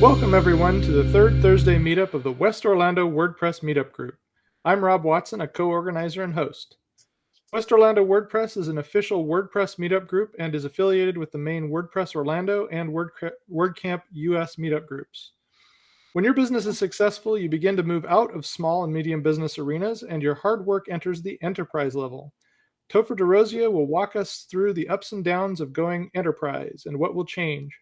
Welcome, everyone, to the third Thursday meetup of the West Orlando WordPress Meetup Group. I'm Rob Watson, a co-organizer and host. West Orlando WordPress is an official WordPress meetup group and is affiliated with the main WordPress Orlando and WordCamp US meetup groups. When your business is successful, you begin to move out of small and medium business arenas, and your hard work enters the enterprise level. Topher DeRosia will walk us through the ups and downs of going enterprise and what will change.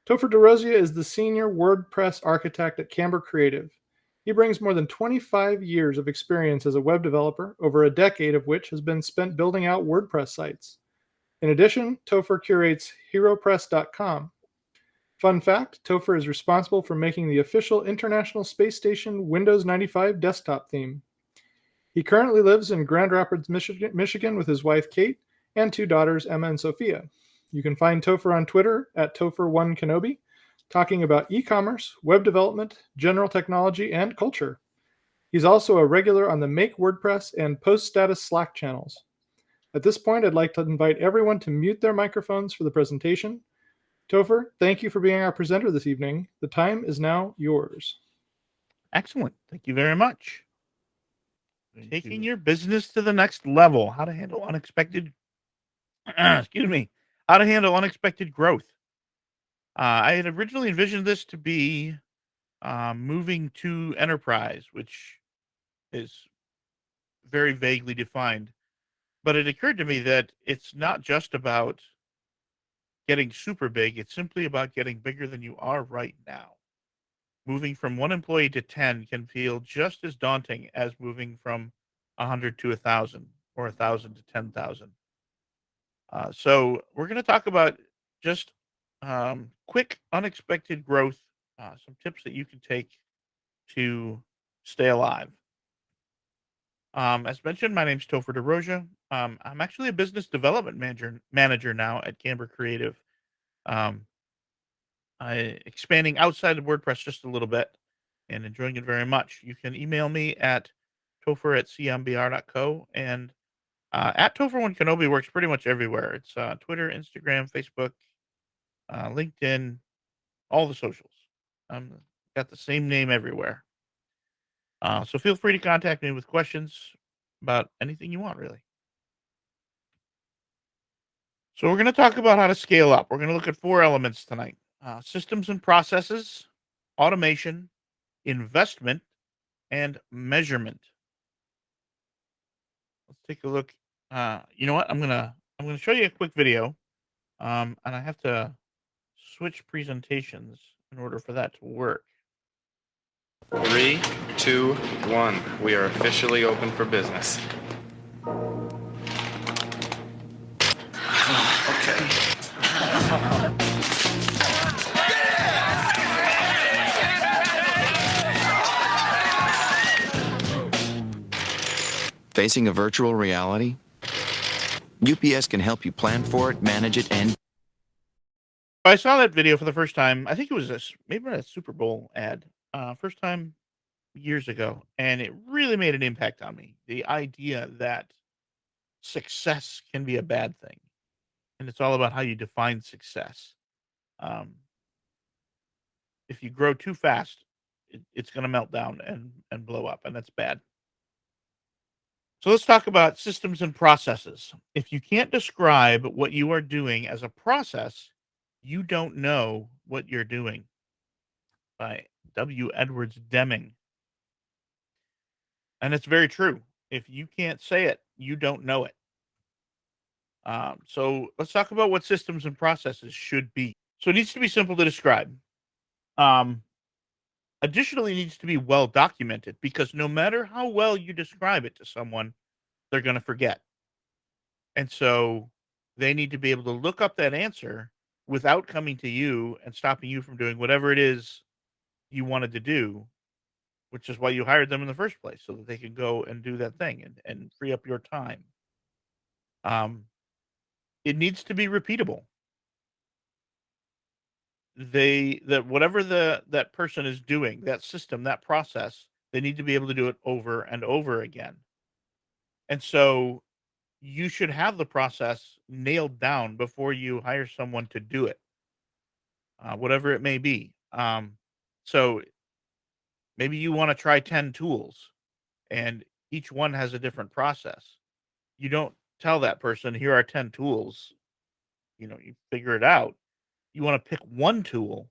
Topher DeRosia is the senior WordPress architect at Camber Creative. He brings more than 25 years of experience as a web developer, over a decade of which has been spent building out WordPress sites. In addition, Topher curates HeroPress.com. Fun fact, Topher is responsible for making the official International Space Station Windows 95 desktop theme. He currently lives in Grand Rapids, Michigan with his wife Kate and two daughters, Emma and Sophia. You can find Topher on Twitter at Topher1Kenobi, talking about e-commerce, web development, general technology, and culture. He's also a regular on the Make WordPress and Post Status Slack channels. At this point, I'd like to invite everyone to mute their microphones for the presentation. Topher, thank you for being our presenter this evening. The time is now yours. Excellent. Thank you very much. Taking your business to the next level. How to handle unexpected excuse me. How to handle unexpected growth. I had originally envisioned this to be moving to enterprise, which is very vaguely defined. But it occurred to me that it's not just about getting super big. It's simply about getting bigger than you are right now. Moving from 1 employee to 10 can feel just as daunting as moving from 100 to 1,000 or 1,000 to 10,000. So we're going to talk about just quick, unexpected growth, some tips that you can take to stay alive. As mentioned, my name's Topher DeRosia. I'm actually a business development manager now at Camber Creative. Expanding outside of WordPress just a little bit and enjoying it very much. You can email me at topher@cmbr.co, and at Topher1Kenobi works pretty much everywhere. It's Twitter, Instagram, Facebook, LinkedIn, all the socials. Got the same name everywhere. So feel free to contact me with questions about anything you want, really. So we're going to talk about how to scale up. We're going to look at 4 elements tonight. Systems and processes, automation, investment, and measurement. Let's take a look. You know what? I'm gonna show you a quick video, and I have to switch presentations in order for that to work. 3, 2, 1. We are officially open for business. Okay. Facing a virtual reality? UPS can help you plan for it, manage it, and... I saw that video for the first time. I think it was maybe a Super Bowl ad. First time years ago, and it really made an impact on me. The idea that success can be a bad thing, and it's all about how you define success. If you grow too fast, it's going to melt down and blow up, and that's bad. So let's talk about systems and processes. If you can't describe what you are doing as a process, you don't know what you're doing. By W. Edwards Deming. And it's very true. If you can't say it, you don't know it. So let's talk about what systems and processes should be. So it needs to be simple to describe. Additionally, it needs to be well documented, because no matter how well you describe it to someone, they're going to forget. And so they need to be able to look up that answer without coming to you and stopping you from doing whatever it is you wanted to do, which is why you hired them in the first place, so that they can go and do that thing and free up your time. It needs to be repeatable. Whatever that person is doing, that system, that process, they need to be able to do it over and over again. And so you should have the process nailed down before you hire someone to do it, whatever it may be. So maybe you want to try 10 tools and each one has a different process. You don't tell that person, here are 10 tools. You figure it out. You want to pick one tool,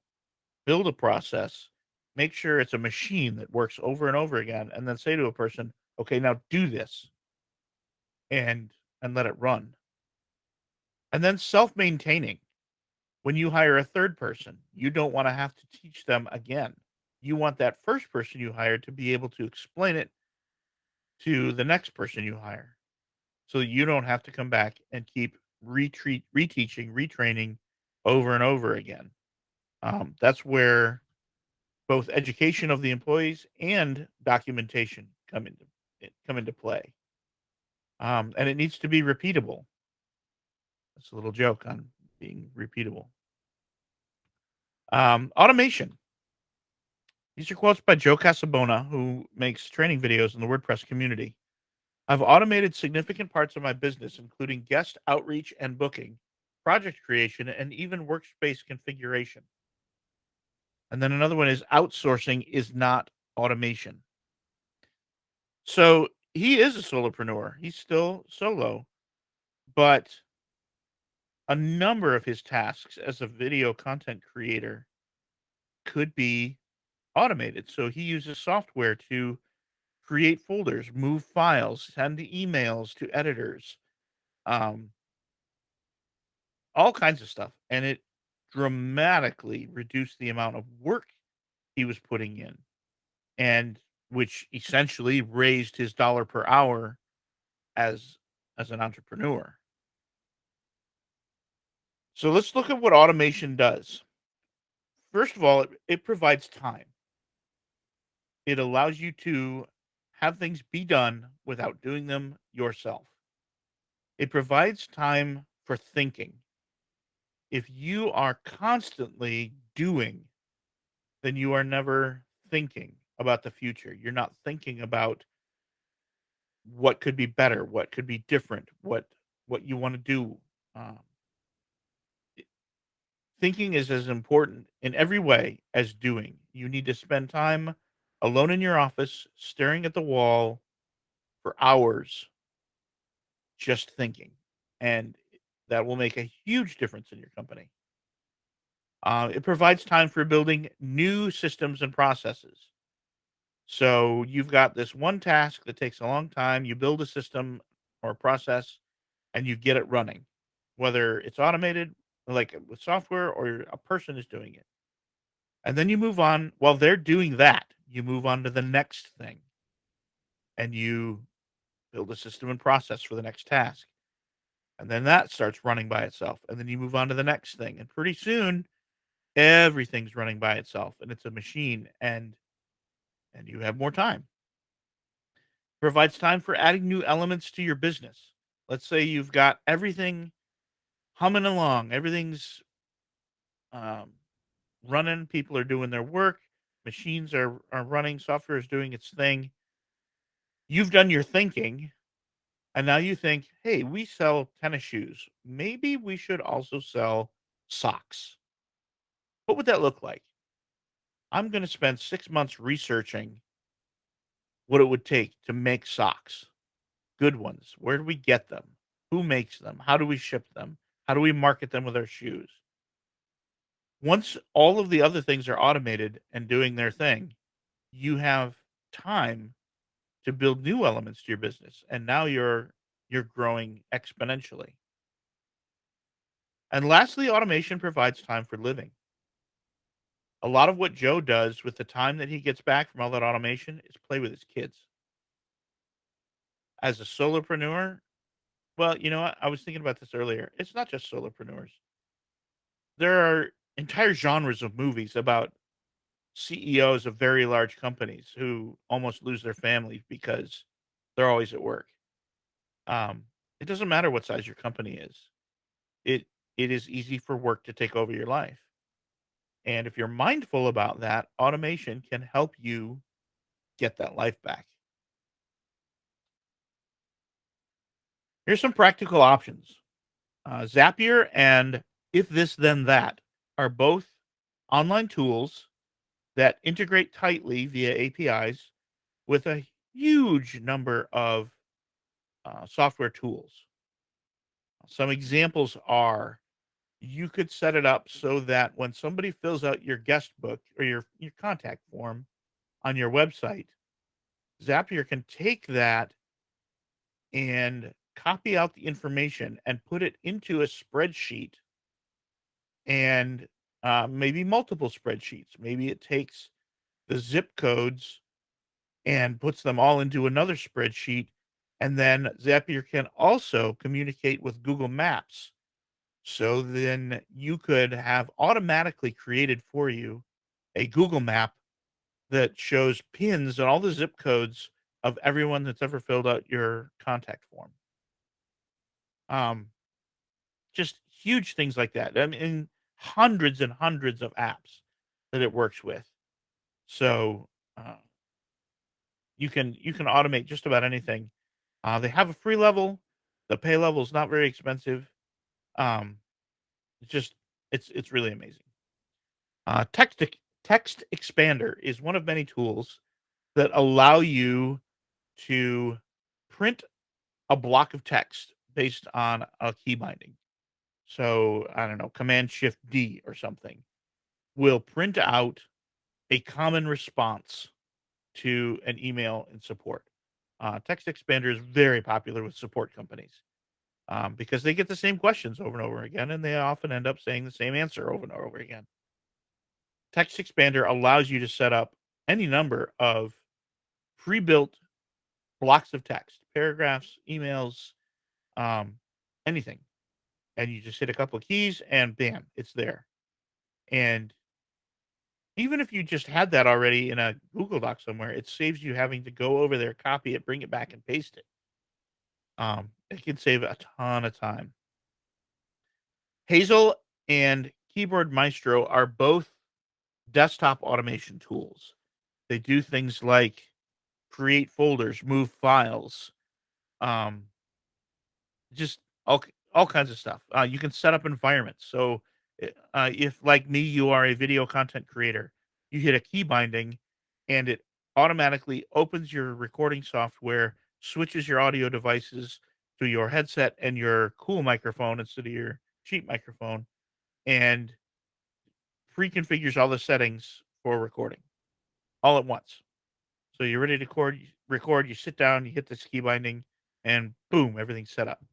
build a process, make sure it's a machine that works over and over again, and then say to a person, okay, now do this and let it run. And then self-maintaining. When you hire a third person, you don't want to have to teach them again. You want that first person you hired to be able to explain it to the next person you hire, so you don't have to come back and keep reteaching, retraining over and over again. That's where both education of the employees and documentation come into play. And it needs to be repeatable. That's a little joke on being repeatable. Automation. These are quotes by Joe Casabona, who makes training videos in the WordPress community. I've automated significant parts of my business, including guest outreach and booking, project creation, and even workspace configuration. And then another one is outsourcing is not automation. So he is a solopreneur. He's still solo, but a number of his tasks as a video content creator could be automated. So he uses software to create folders, move files, send emails to editors, um, all kinds of stuff. And it dramatically reduced the amount of work he was putting in, and which essentially raised his dollar per hour as an entrepreneur. So let's look at what automation does. First of all, it provides time. It allows you to have things be done without doing them yourself. It provides time for thinking. If you are constantly doing, then you are never thinking about the future. You're not thinking about what could be better, what could be different, what you want to do. Um, Thinking is as important in every way as doing. You need to spend time alone in your office, staring at the wall for hours, just thinking. And that will make a huge difference in your company. It provides time for building new systems and processes. So you've got this one task that takes a long time. You build a system or a process and you get it running, whether it's automated, like with software, or a person is doing it. And then you move on. While they're doing that, you move on to the next thing and you build a system and process for the next task. And then that starts running by itself. And then you move on to the next thing. And pretty soon, everything's running by itself and it's a machine, and you have more time. Provides time for adding new elements to your business. Let's say you've got everything humming along, everything's um, running, people are doing their work, machines are running, software is doing its thing. You've done your thinking, and now you think, hey, we sell tennis shoes. Maybe we should also sell socks. What would that look like? I'm going to spend 6 months researching what it would take to make socks. Good ones. Where do we get them? Who makes them? How do we ship them? How do we market them with our shoes? Once all of the other things are automated and doing their thing, you have time to build new elements to your business. And now you're growing exponentially. And lastly, automation provides time for living. A lot of what Joe does with the time that he gets back from all that automation is play with his kids. As a solopreneur, well, you know what? I was thinking about this earlier. It's not just solopreneurs. There are entire genres of movies about CEOs of very large companies who almost lose their families because they're always at work. Um, it doesn't matter what size your company is. It it is easy for work to take over your life. And if you're mindful about that, automation can help you get that life back. Here's some practical options. Zapier and If This Then That are both online tools that integrate tightly via APIs with a huge number of software tools. Some examples are you could set it up so that when somebody fills out your guest book or your contact form on your website, Zapier can take that and copy out the information and put it into a spreadsheet and maybe multiple spreadsheets. Maybe it takes the zip codes and puts them all into another spreadsheet. And then Zapier can also communicate with Google Maps. So then you could have automatically created for you a Google map that shows pins and all the zip codes of everyone that's ever filled out your contact form. Um, just huge things like that. I mean, hundreds and hundreds of apps that it works with. So uh, you can automate just about anything. They have a free level. The pay level is not very expensive. Um, it's just it's really amazing. Text Expander is one of many tools that allow you to print a block of text based on a key binding. So I don't know, Command Shift D or something will print out a common response to an email in support. Text Expander is very popular with support companies because they get the same questions over and over again, and they often end up saying the same answer over and over again. Text Expander allows you to set up any number of pre-built blocks of text, paragraphs, emails, um, anything. And you just hit a couple of keys and bam, it's there. And even if you just had that already in a Google Doc somewhere, it saves you having to go over there, copy it, bring it back, and paste it. It can save a ton of time. Hazel and Keyboard Maestro are both desktop automation tools. They do things like create folders, move files, um, just all kinds of stuff. You can set up environments. So, if like me, you are a video content creator, you hit a key binding, and it automatically opens your recording software, switches your audio devices to your headset and your cool microphone instead of your cheap microphone, and pre-configures all the settings for recording all at once. So you're ready to record, you sit down, you hit this key binding, and boom, everything's set up.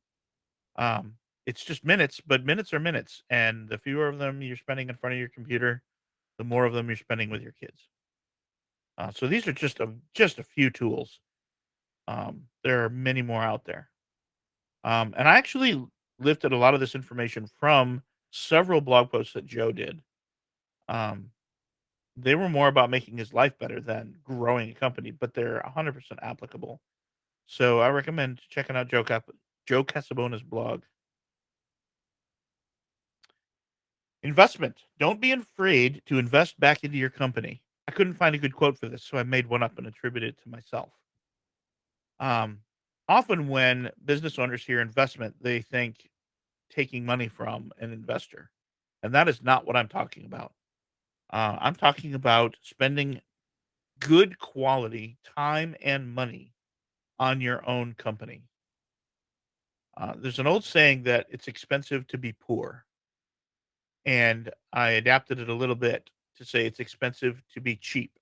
It's just minutes, but minutes are minutes, and the fewer of them you're spending in front of your computer, the more of them you're spending with your kids. So these are just a few tools. There are many more out there. And I actually lifted a lot of this information from several blog posts that Joe did. Um, they were more about making his life better than growing a company, but they're 100% applicable. So I recommend checking out Joe Casabona's blog. Investment. Don't be afraid to invest back into your company. I couldn't find a good quote for this, so I made one up and attributed it to myself. Um, Often when business owners hear investment, they think taking money from an investor. And that is not what I'm talking about. I'm talking about spending good quality time and money on your own company. There's an old saying that it's expensive to be poor. And I adapted it a little bit to say it's expensive to be cheap.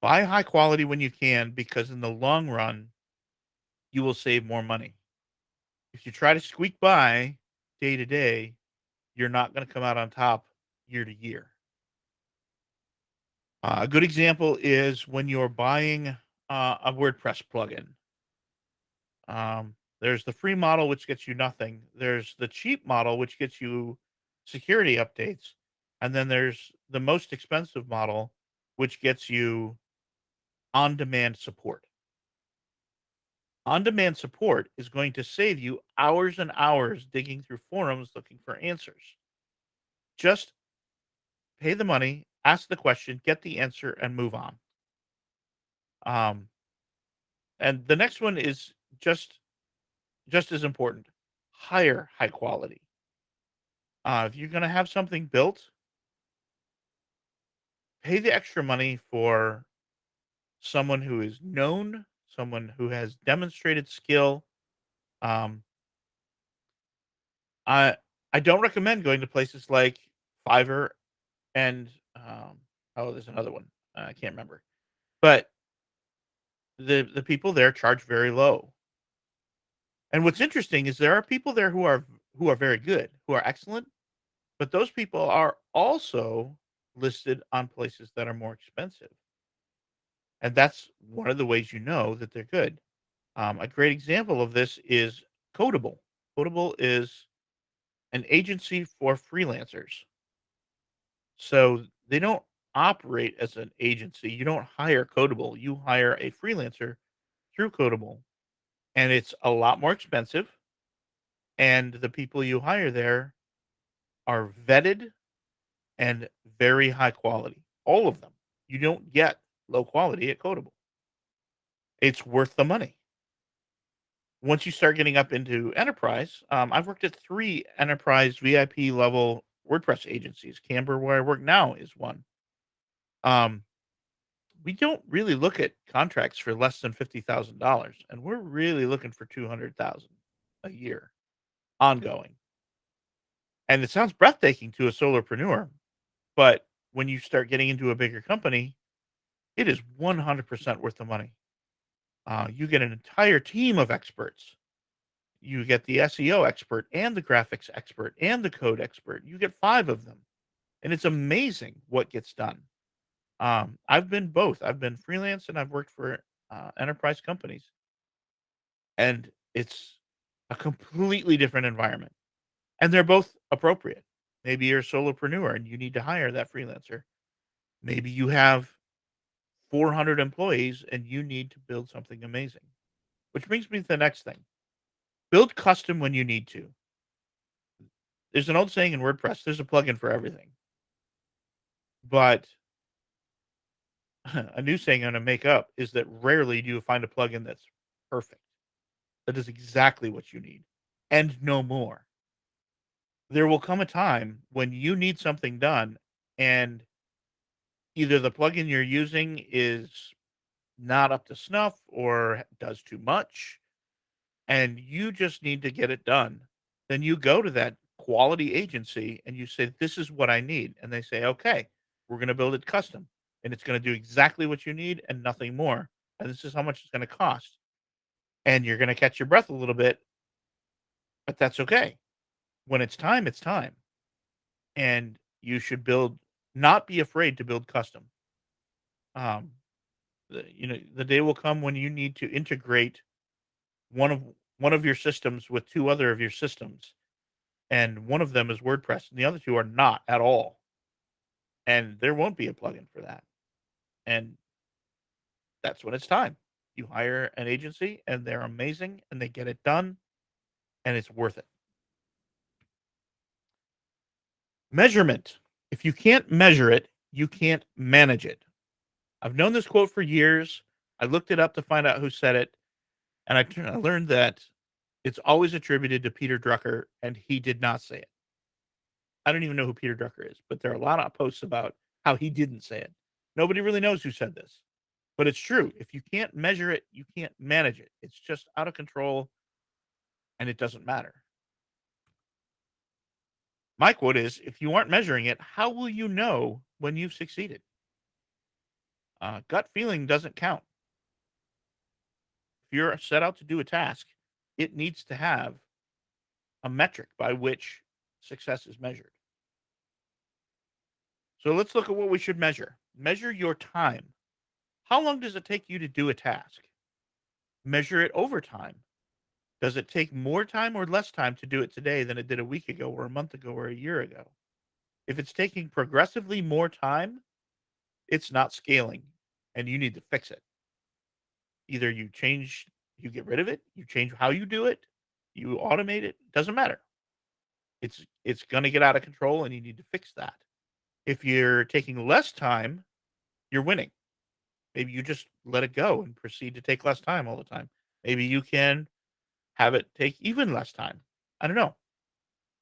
Buy high quality when you can because in the long run, you will save more money. If you try to squeak by day to day, you're not going to come out on top year to year. A good example is when you're buying a WordPress plugin. There's the free model, which gets you nothing. There's the cheap model, which gets you security updates. And then there's the most expensive model, which gets you on demand support. On demand support is going to save you hours and hours digging through forums looking for answers. Just pay the money, ask the question, get the answer, and move on. And the next one is just as important. Hire high quality. If you're going to have something built, pay the extra money for someone who is known, someone who has demonstrated skill. Um, I I don't recommend going to places like Fiverr and there's another one. I can't remember. But the people there charge very low. And what's interesting is there are people there who are very good, who are excellent, but those people are also listed on places that are more expensive. And that's one of the ways you know that they're good. A great example of this is Codable. Codable is an agency for freelancers. So they don't operate as an agency. You don't hire Codable. You hire a freelancer through Codable, and it's a lot more expensive. And the people you hire there are vetted and very high quality. All of them. You don't get low quality at Codable. It's worth the money. Once you start getting up into enterprise, I've worked at 3 enterprise VIP level WordPress agencies. Camber, where I work now, is one. Um, we don't really look at contracts for less than $50,000, and we're really looking for 200,000 a year ongoing. And it sounds breathtaking to a solopreneur, but when you start getting into a bigger company, it is 100% worth the money. You get an entire team of experts. You get the SEO expert and the graphics expert and the code expert. You get 5 of them. And it's amazing what gets done. I've been both. I've been freelance and I've worked for enterprise companies. And it's a completely different environment. And they're both appropriate. Maybe you're a solopreneur and you need to hire that freelancer. Maybe you have 400 employees and you need to build something amazing. Which brings me to the next thing. Build custom when you need to. There's an old saying in WordPress, there's a plugin for everything. But a new saying I'm going to make up is that rarely do you find a plugin that's perfect. That is exactly what you need and no more. There will come a time when you need something done and either the plugin you're using is not up to snuff or does too much and you just need to get it done. Then you go to that quality agency and you say, "This is what I need." And they say, "Okay, we're going to build it custom and it's going to do exactly what you need and nothing more. And this is how much it's going to cost." And you're going to catch your breath a little bit, but that's okay. When it's time, it's time. And you should not be afraid to build custom. Um, the day will come when you need to integrate one of one of your systems with 2 other of your systems, and one of them is WordPress, and the other 2 are not at all. And there won't be a plugin for that. And that's when it's time. You hire an agency, and they're amazing, and they get it done, and it's worth it. Measurement. If you can't measure it, you can't manage it. I've known this quote for years. I looked it up to find out who said it, and I learned that it's always attributed to Peter Drucker, and he did not say it. I don't even know who Peter Drucker is, but there are a lot of posts about how he didn't say it. Nobody really knows who said this, but it's true. If you can't measure it, you can't manage it. It's just out of control, and it doesn't matter. My quote is, if you aren't measuring it, how will you know when you've succeeded? Gut feeling doesn't count. If you're set out to do a task, it needs to have a metric by which success is measured. So let's look at what we should measure. Measure your time. How long does it take you to do a task? Measure it over time. Does it take more time or less time to do it today than it did a week ago or a month ago or a year ago? If it's taking progressively more time, it's not scaling and you need to fix it. Either you get rid of it, you change how you do it, you automate it, doesn't matter. It's going to get out of control and you need to fix that. If you're taking less time, you're winning. Maybe you just let it go and proceed to take less time all the time. Maybe you can have it take even less time. I don't know.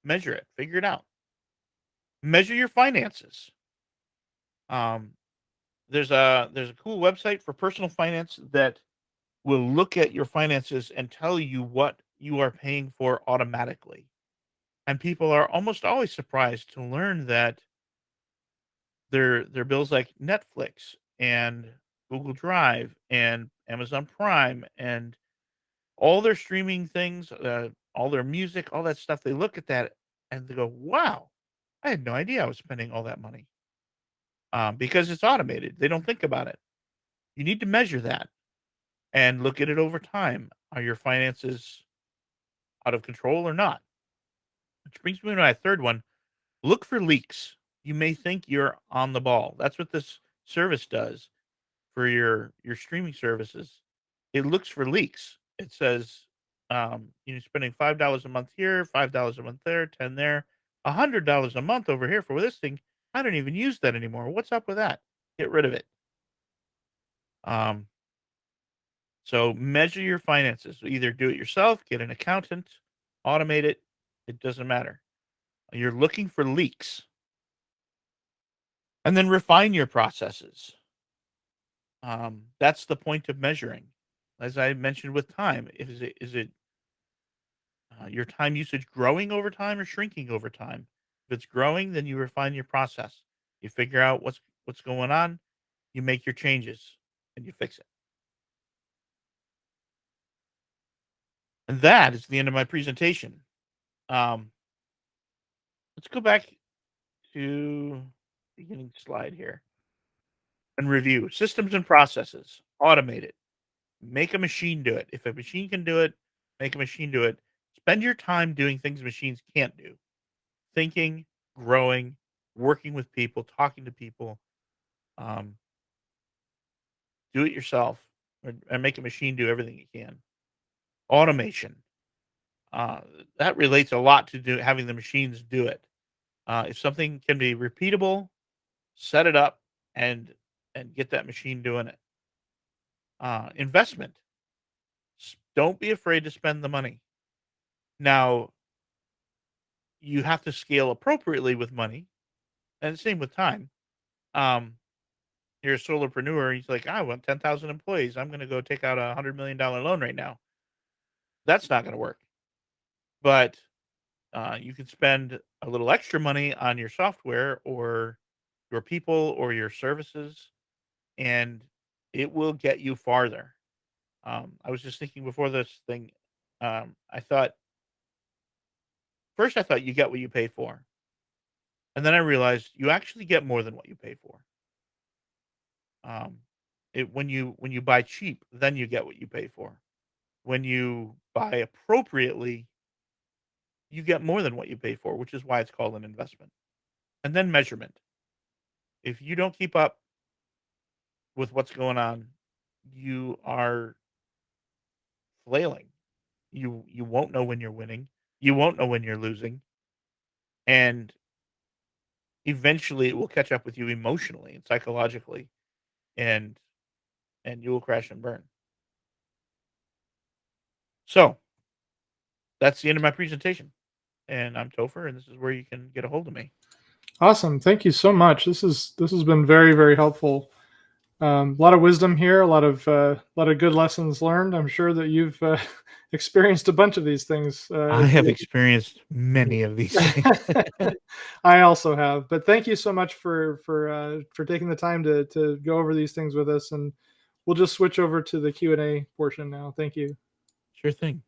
Measure it, figure it out. Measure your finances. there's a cool website for personal finance that will look at your finances and tell you what you are paying for automatically. And people are almost always surprised to learn that their bills like Netflix and Google Drive and Amazon Prime and all their streaming things, all their music, all that stuff, they look at that and they go, wow, I had no idea I was spending all that money. Because it's automated. They don't think about it. You need to measure that and look at it over time. Are your finances out of control or not? Which brings me to my third one. Look for leaks. You may think you're on the ball. That's what this service does for your streaming services. It looks for leaks. It says, you're spending $5 a month here, $5 a month there, 10 there, $100 a month over here for this thing. I don't even use that anymore. What's up with that? Get rid of it. So measure your finances. Either do it yourself, get an accountant, automate it. It doesn't matter. You're looking for leaks. And then refine your processes. That's the point of measuring. As I mentioned with time, is it your time usage growing over time or shrinking over time? If it's growing, then you refine your process. You figure out what's going on. You make your changes and you fix it. And that is the end of my presentation. Let's go back to the beginning slide here and review systems and processes. Automate it. Make a machine do it. If a machine can do it, make a machine do it. Spend your time doing things machines can't do. Thinking, growing, working with people, talking to people. Do it yourself and make a machine do everything it can. Automation. That relates a lot to having the machines do it. If something can be repeatable, set it up and get that machine doing it. Investment. Don't be afraid to spend the money. Now, you have to scale appropriately with money, and the same with time. You're a solopreneur. He's like, I want 10,000 employees. I'm going to go take out $100 million loan right now. That's not going to work. But you can spend a little extra money on your software or your people or your services, and it will get you farther. I was just thinking before this thing, I thought you get what you pay for. And then I realized you actually get more than what you pay for. When you buy cheap, then you get what you pay for. When you buy appropriately, you get more than what you pay for, which is why it's called an investment. And then measurement. If you don't keep up with what's going on, you are flailing. You won't know when you're winning. You won't know when you're losing. And eventually it will catch up with you emotionally and psychologically, and you will crash and burn. So that's the end of my presentation. And I'm Topher, and this is where you can get a hold of me. Awesome. Thank you so much. This has been very, very helpful. A lot of wisdom here, a lot of good lessons learned. I'm sure that you've experienced a bunch of these things. I have experienced many of these things. I also have. But thank you so much for taking the time to go over these things with us. And we'll just switch over to the Q&A portion now. Thank you. Sure thing.